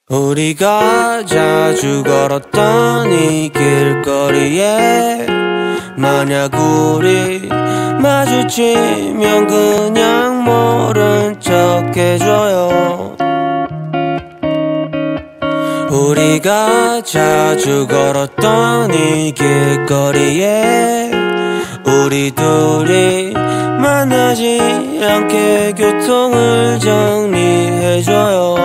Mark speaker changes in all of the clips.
Speaker 1: 우리가 자주 걸었던 이 길거리에 만약 우리 마주치면 그냥 모른 척 해줘요. 우리가 자주 걸었던 이 길거리에 우리 둘이 만나지 않게 교통을 정리해줘요.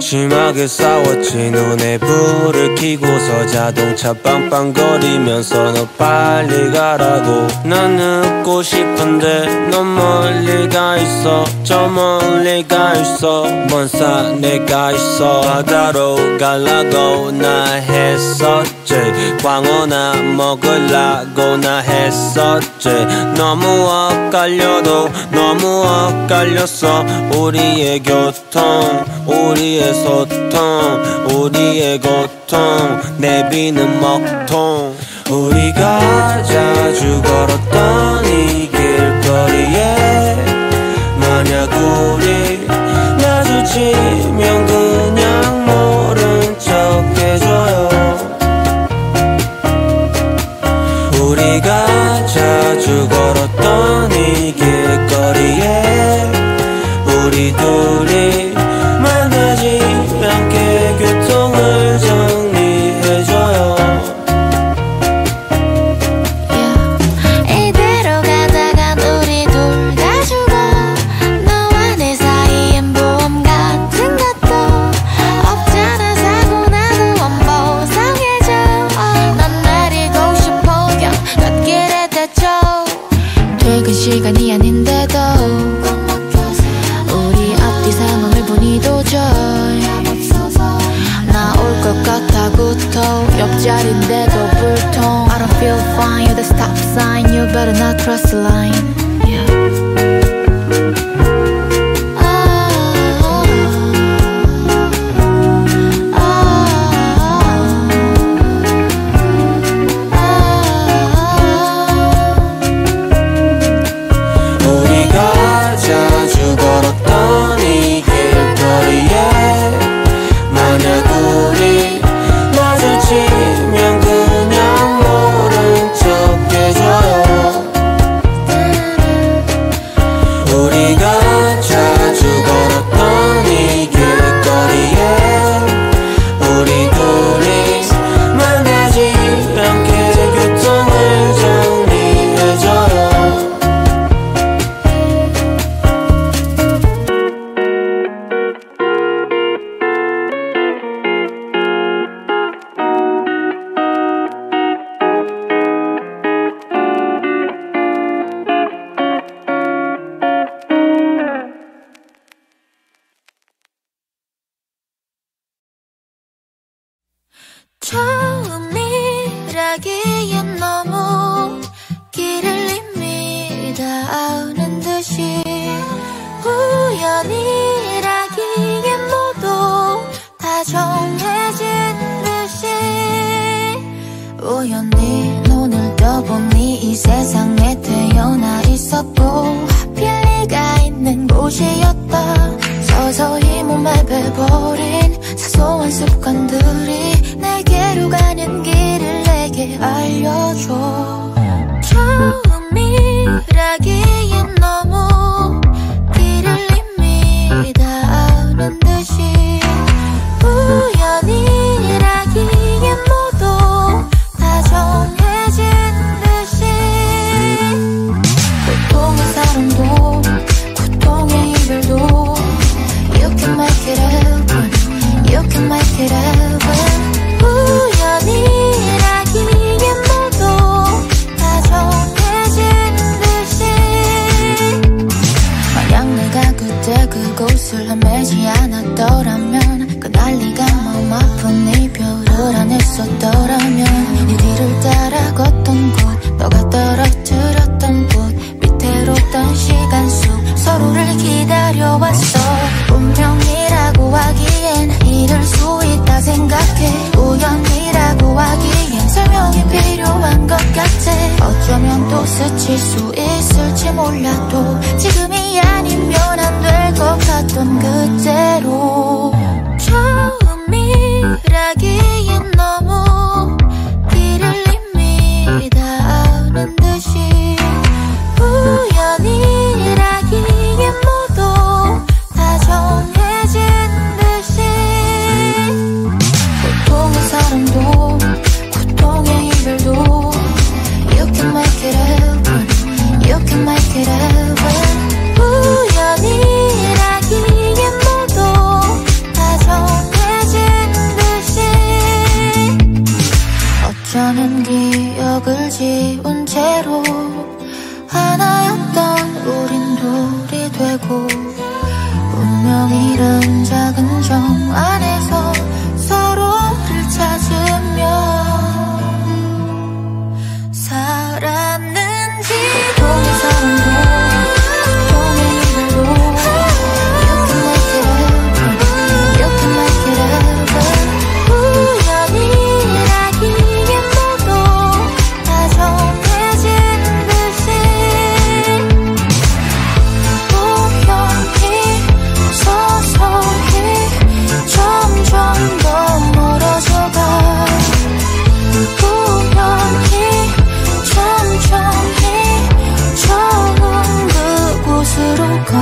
Speaker 1: 심하게 싸웠지. 눈에 불을 켜고서 자동차 빵빵거리면서 너 빨리 가라고. 난 늦고 싶은데 넌 멀리 가 있어. 저 멀리 가 있어. 먼 산에 가 있어. 바다로 가려고 나 했었지. 광어나 먹으려고 나 했었지. 너무 엇갈려도 너무 엇갈렸어. 우리의 교통, 우리의 소통, 우리의 고통, 내비는 먹통. 우리가 자주 걸었던 이 길거리에 만약 우리 마주치면 그냥 모른 척 해줘요. 우리가 자주 걸었던 이 길거리에 우리 둘이 만나지 않게 교통을 정리해줘요.
Speaker 2: 이대로 가다간 우리 둘 다 죽어. 너와 내 사이엔 보험 같은 것도 없잖아. 사고 나도 원보상해줘. 난 내리고 싶어 그냥 갓길에 대쳐. 퇴근 시간이 아닌데도 우리 앞뒤 상황을 보니 도저히 나올 것 같아부터 옆자리인데도 불통. I don't feel fine, you're the stop sign. You better not cross the line.
Speaker 1: 우리가 자주 걸었던 이 길거리에 만약 우리 마주치면 그냥 모른 척 해줘요. 우리가 자주 걸었던 이 길거리에 우리 둘이 만나지 않게 교통을 정리해줘요.
Speaker 2: 처음이라기엔 너무 길을 이미 닿는 듯이 우연이라기엔 모두 다 정해진 듯이 우연히 눈을 떠보니 이 세상에 태어나 있었고 하필 네가 있는 곳이었다. 서서히 몸에 배버린 사소한 습관들이 내게로 가는 길을 내게 알려줘. 처음이라기엔 너무 길을 이미 닿는 듯이 우연이라기엔 모두 다 정해진 듯이 고통의 사랑도 고통의 이별도 You can make it happen, you can make it happen. 우연이라기엔 모두 다 정해진 듯이 만약 내가 그때 그곳을 헤매지 않았더라면 그날 네가 마음 아픈 이별을 안 했었더라면 네 뒤를 따라 걷던 곳 너가 떨어뜨렸던 곳 위태롭던 시간 속 서로를 기다려왔어. 운명이라고 하기엔 이럴 수 있다 생각해. 우연이라고 하기엔 설명이 필요한 것 같아. 어쩌면 또 스칠 수 있을지 몰라도 지금이 아니면 안 될 것 같아. 알던 그대로 처음이라기엔 너무 길을 이미 다 아는 듯이 우연이라기엔 모두 다 정해진 듯이 고통의 사랑도 고통의 이별도 You can make it happen You can make it happen 우연이라기엔 모두 다 정해진 듯이 어쩌면 기억을 지운 채로 하나였던 우린 둘이 되고 운명이란 작은 정 안에서 서로를 찾으며 살았는지 고통의 사랑도 고통의 이별도 You can make it happen You can make it happen 우연이라기엔 모두 다 정해진 듯이 우연히 서서히 점점 더 멀어져가 우연히 천천히 처음 그곳으로 가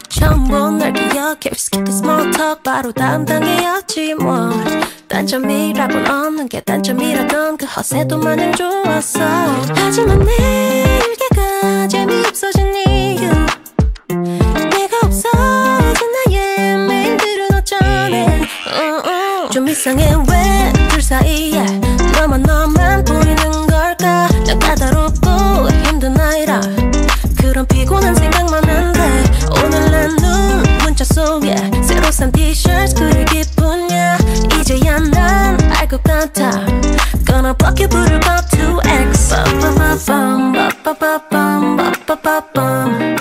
Speaker 2: 처음 본 널 기억해 Skip the small talk 바로 다음 단계였지 뭐 단점이라곤 없는 게 단점이라던 그 허세도 마냥 좋았어 하지만 내게가 재미없어진 이유 내가 없어진 나의 메인들은 어쩌네 좀 이상해 왜 둘 사이에 너만 보이는 걸까 난 까다롭고 힘든 아이라 그런 피곤한 생각만 한데 오늘 난 눈 문자 속에 새로 산 티셔츠 그리 기쁘냐 이제야 난 알 것 같아 Gonna block you 부를 거 2X 빠빠빠밤 빠빠빠밤 빠빠빠밤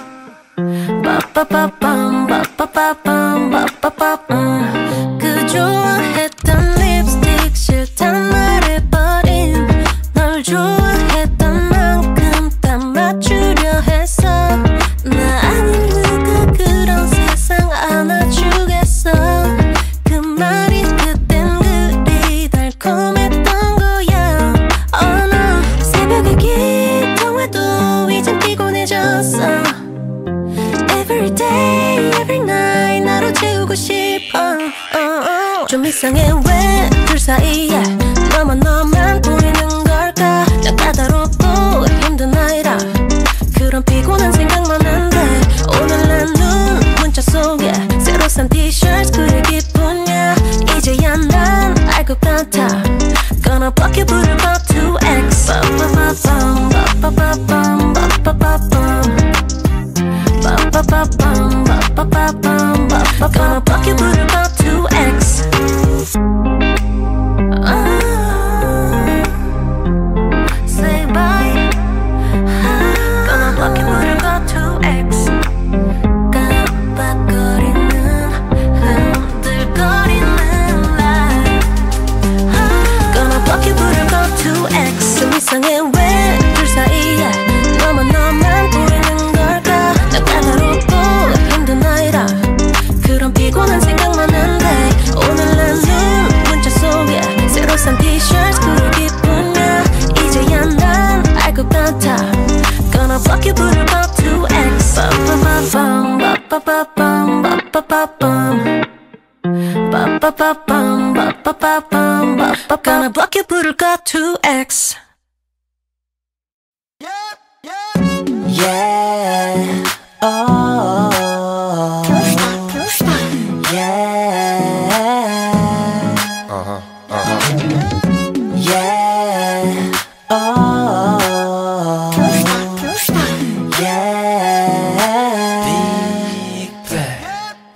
Speaker 2: 빠빠빠밤 빠빠빠밤 빠빠빠밤 그 좋아했던 립스틱 싫단 말해버린 널 좋아했던 만큼 다 맞추려 했어 나 아닌 누가 그런 세상 안아주겠어 그 말이 그땐 그리 달콤했던 거야 Oh no 새벽에 기통해도 이젠 피곤해졌어 Every day, every night 나로 채우고 싶어 좀 이상해 왜 둘 사이에 너만 보이는 걸까 난 까다롭고 힘든 아이라 그런 피곤한 생각만 한데 오늘 난 눈 문자 속에 새로 산 티셔츠 그리 기쁘냐 이제야 난 알 것 같아 Gonna block you 부를 거 2X 빠빠빠밤 빠빠빠밤 빠빠빠밤 빠빠빠밤 빠빠빠밤 Gonna block you 부를 거 2X Say bye Gonna block you 부를 거 2X 깜빡거리는 흔들거리는 light Gonna block you 부를 거 2X 좀 이상해 왜 둘 사이에 너만 보이는 걸까 난 까다롭고 힘든 아이라 그런 피곤한 생각만 한데 오늘 난 눈 문자 속에 새로 산 티셔츠 그리 기쁘냐 이제야 난 알 것 같아 Gonna block you 부를 거 2X 빠빠빠밤 빠빠빠밤 빠빠빠밤 빠빠빠밤 빠빠빠밤 빠빠빠밤 Gonna block you 부를 거 2X
Speaker 1: Yeah, oh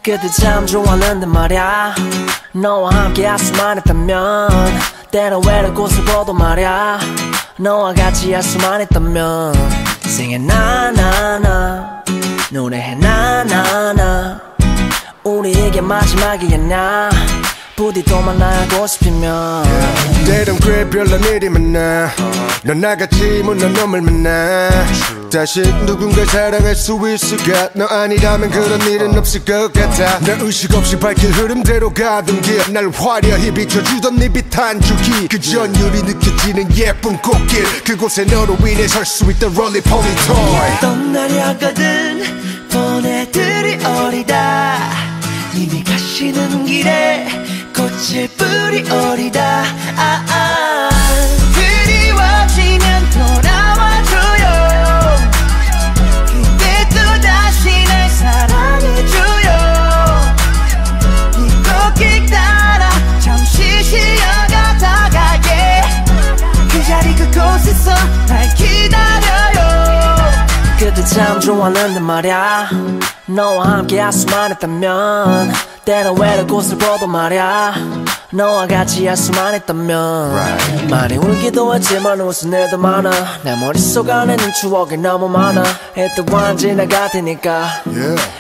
Speaker 1: 그때 참 좋았는데 말야 너와 함께 할 수만 있다면 때론 외로운 곳을 보도 말야 너와 같이 할 수만 있다면 Singing 나나나 노래해 나나나 우리 이게 마지막이었나 부디 또 만나고 싶으면
Speaker 3: 때론 꽤 별난 일이 많아 넌 나같이 못난 놈을 만나 다시 누군가 사랑할 수 있을까 너 아니라면 그런 일은 없을 것 같아 나 의식 없이 밝힌 흐름대로 가던 길 날 화려히 비춰주던 네 빛 한 줄기 그 전율이 느껴지는 예쁜 꽃길 그곳에 너로 인해 설 수 있던 롤리폴리 토이
Speaker 1: 떠나려거든 보내드리 어리다 이미 가시는 길에 꽃을 뿌리 어리다 그리워지면 돌아와줘요 그때 또 다시 날 사랑해줘요 이 꽃길 따라 잠시 쉬어가다가 그 자리 그곳에서 날 기다려요 그때 참 좋았는데 말야 너와 함께 할 수만 있다면 때론 외로운 곳을 보도 말야 너와 같이 할 수만 있다면 많이 울기도 했지만 웃은 일도 많아 내 머릿속 안에는 추억이 너무 많아 일단 지나갈 테니까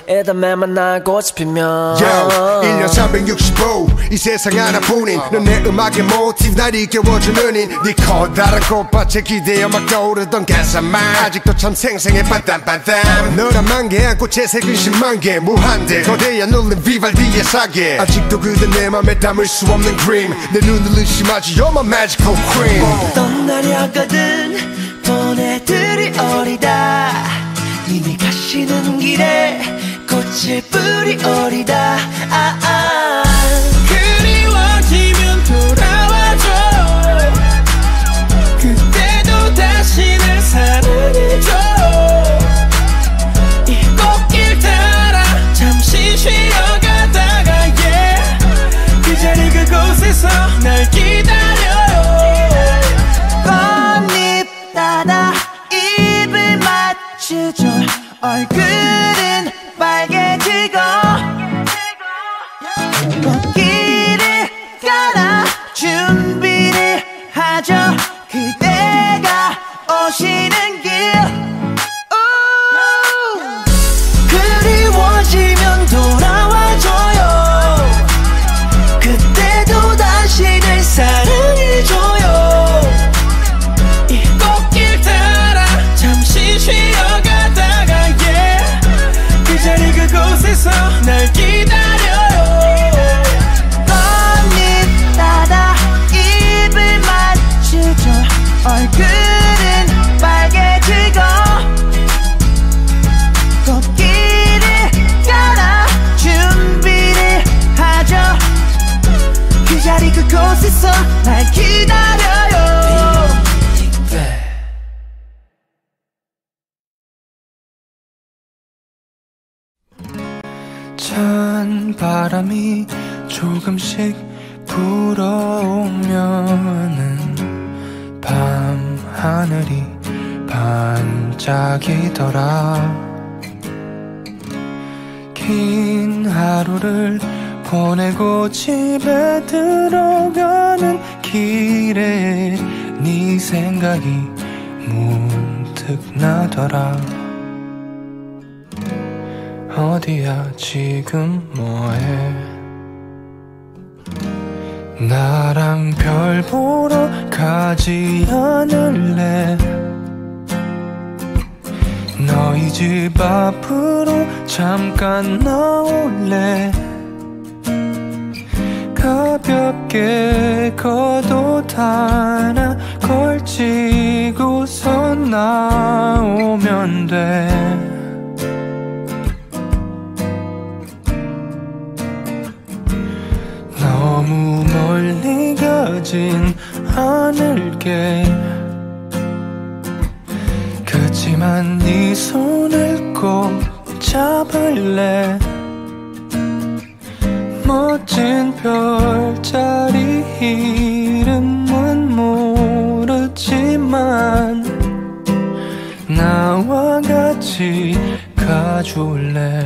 Speaker 1: 일단 매만 나고 싶으면
Speaker 3: 1년 365 이 세상 하나뿐인 넌 내 음악의 모티브 날 이겨워주는 네 커다란 꽃밭에 기대어 막 떠오르던 가사만 아직도 참 생생해 반땀반땀 너란 만개 안고 채색은 10만 개 무한대 거대한 울림 비발디의 사계 아직도 그대 내 맘에 담을 수 없는 그림 내 눈을 의심하지 You're my magical queen
Speaker 1: 떠나려거든 보내드리 어리다 이미 가시는 길에 꽃을 뿌리 어리다 그리워지면 돌아와줘 그때도 다시 날 사랑해줘 이 꽃길 따라 잠시 쉬어가다가 그 자리 그곳에서 날 기다려요 꽃잎 따라 입을 맞추죠 얼굴은 빨개지고 꽃길을 깔아 준비를 하죠 그대가 오시는 길 그리워지면 돌아와줘요 그때도 다시 날 사랑해줘요 이 꽃길 따라 잠시 쉬어가다가 그 자리 그곳에서 날 기다려요 꽃잎 따라 입을 맞추죠 얼굴은 빨개지고 꽃길을 따라 준비를 하죠 그 자리 그곳에서 날 기다려요 찬 바람이 조금씩 불어오면은 밤 하늘이 반짝이더라 긴 하루를 보내고 집에 들어가는 길에 네 생각이 문득 나더라 어디야 지금 뭐해 나랑 별 보러 가지 않을래 너희 집 앞으로 잠깐 나올래 가볍게 겉옷 하나 걸치고서 나오면 돼 너무 멀리 가진 않을게 그치만 네 손을 꼭 잡을래 멋진 별자리 이름은 모르지만 나와 같이 가줄래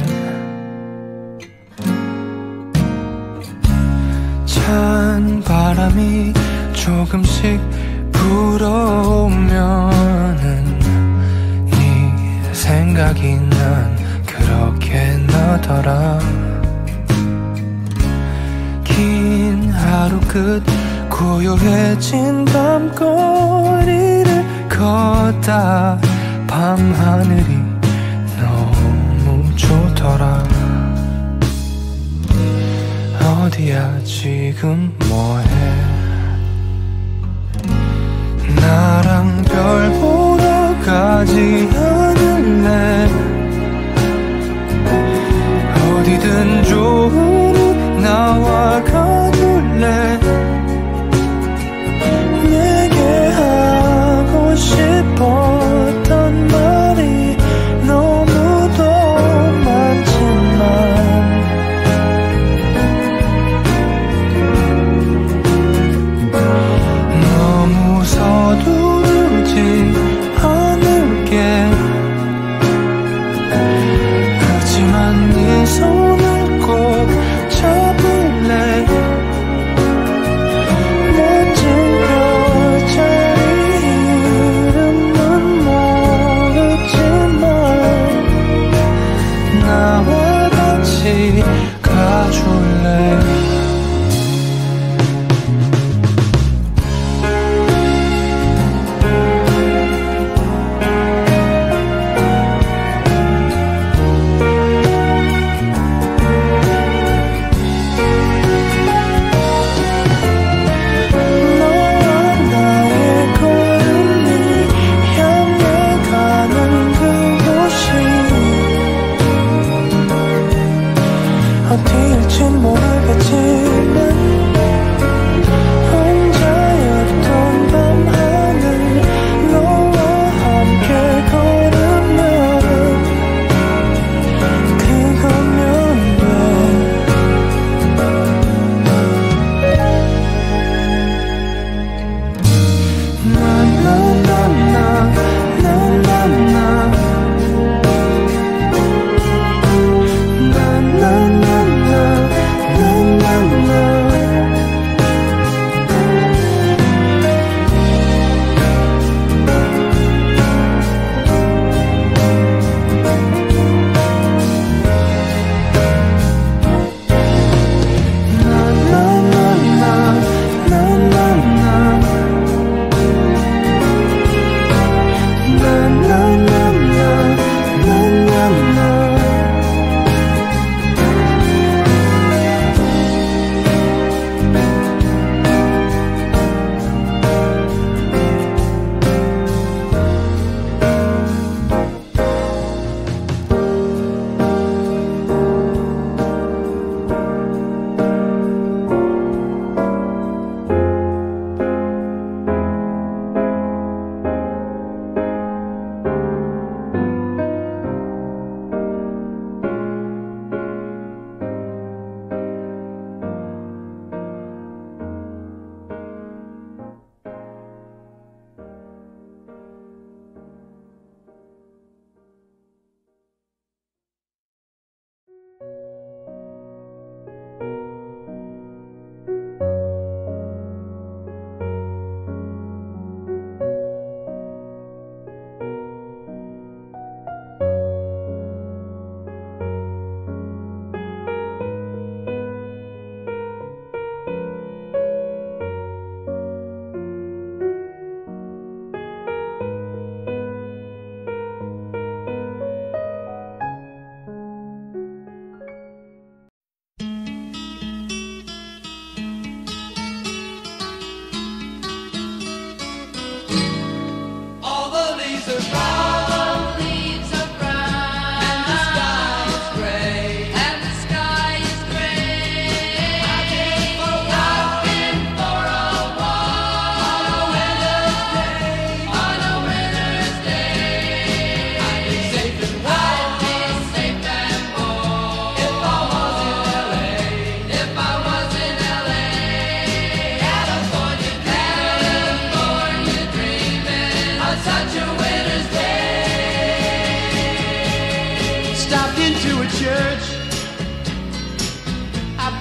Speaker 4: 한 바람이 조금씩 불어오면은 네 생각이 난 그렇게 나더라. 긴 하루 끝 고요해진 밤거리를 걷다 밤하늘이 너무 좋더라. 어디야 지금 뭐해. 나랑 별 보러 가지 않을래. 어디든 좋으니 나와 가줄래. 내게 하고 싶었던 말이 너무도 많지만 너무 서두르지 않을게. 그치만 네 손을 꼭 잡을래. 멋진 별자리 이름은 모르지만 나와 같이 가줄래. 어디일진 모르겠지만 혼자였던 밤하늘 너와 함께 걸으면 그거면 돼.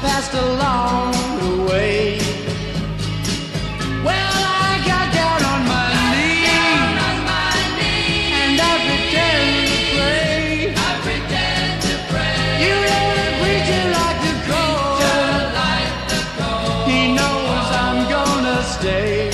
Speaker 5: passed along the way. Well, I got down on my knees and I pretend to pray. You know the preacher like the cold. He knows I'm gonna stay.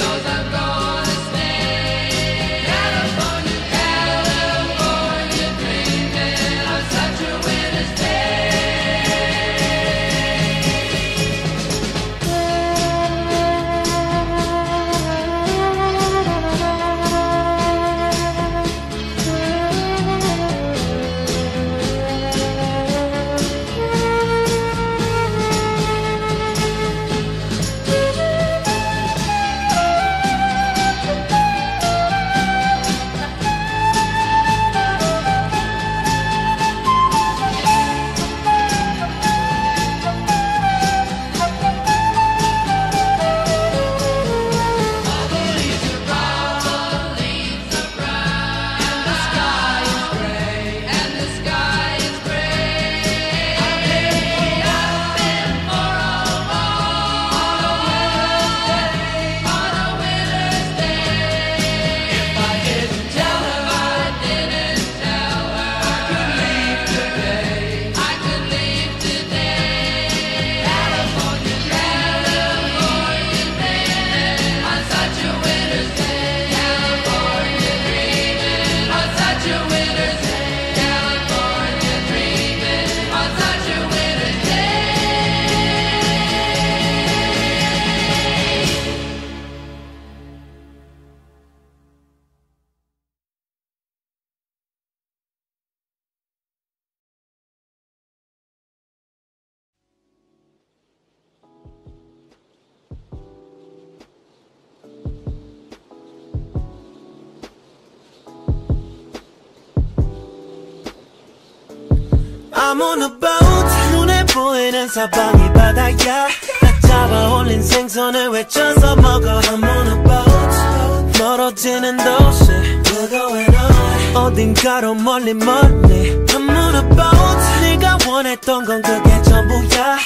Speaker 4: I'm on a boat 눈에 보이는 사방이 바다야 딱 잡아 올린 생선을 외쳐서 먹어 I'm on a boat 멀어지는 도시 We're going on 어딘가로 멀리 I'm on a boat 네가 원했던 건 그게 전부야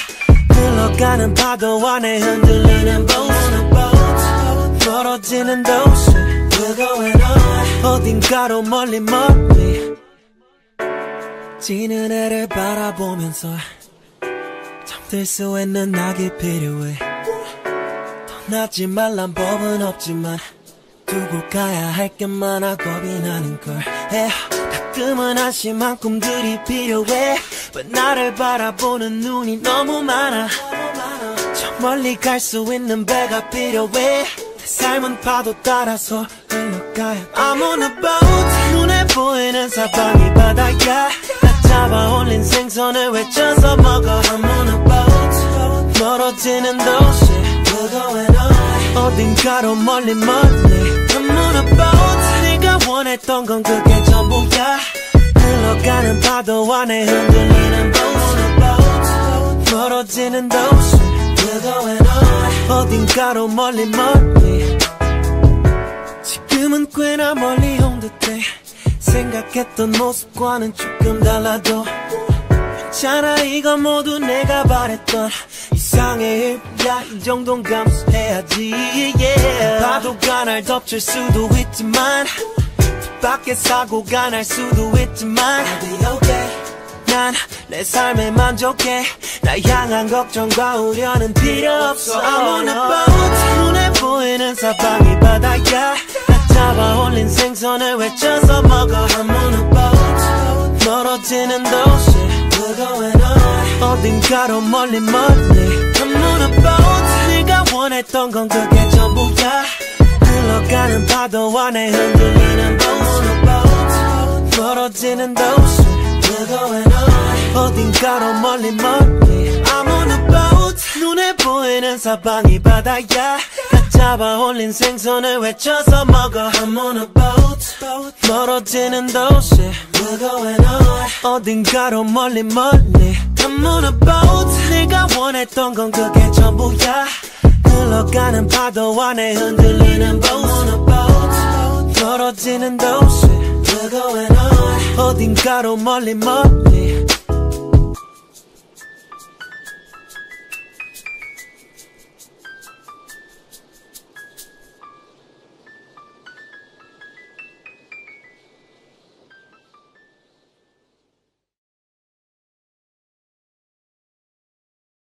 Speaker 4: 흘러가는 파도 안에 흔들리는 boat I'm on a boat 멀어지는 도시 We're going on 어딘가로 멀리 지는 해를 바라보면서 잠들 수 있는 낙이 필요해 떠나지 말란 법은 없지만 두고 가야 할 게 많아 겁이 나는걸 가끔은 한심한 꿈들이 필요해 But 나를 바라보는 눈이 너무 많아 저 멀리 갈 수 있는 배가 필요해 내 삶은 파도 따라서 흘러가야 I'm on a boat 눈에 보이는 사방이 바다야 잡아 올린 생선을 외쳐서 먹어 I'm on a boat 멀어지는 도시 We're going on 어딘가로 멀리 I'm on a boat 네가 원했던 건 그게 전부야 흘러가는 파도 안에 흔들리는 boat I'm on a boat 멀어지는 도시 We're going on 어딘가로 멀리 지금은 꽤나 멀리 온 듯해 생각했던 모습과는 조금 달라도 괜찮아 이건 모두 내가 바랬던 이상의 일이야 이 정도는 감수해야지 yeah. 파도가 날 덮칠 수도 있지만 밖에 사고가 날 수도 있지만 I'll be okay 난 내 삶에 만족해 나 향한 걱정과 우려는 필요 없어 I'm on a boat 눈에 보이는 사방이 바다야 잡아 올린 생선을 외쳐서 먹어 I'm on a boat 멀어지는 도시 We're going on 어딘가로 멀리 I'm on a boat 네가 원했던 건 그게 전부야 흘러가는 파도 안에 흔들리는 boat I'm on a boat 멀어지는 도시 We're going on 어딘가로 멀리 I'm on a boat 눈에 보이는 사방이 바다야 잡아 올린 생선을 외쳐서 먹어 I'm on a boat 멀어지는 도시 We're going on 어딘가로 멀리 I'm on a boat 네가 원했던 건 그게 전부야 흘러가는 파도 안에 흔들리는 boat I'm on a boat 멀어지는 도시 We're going on 어딘가로 멀리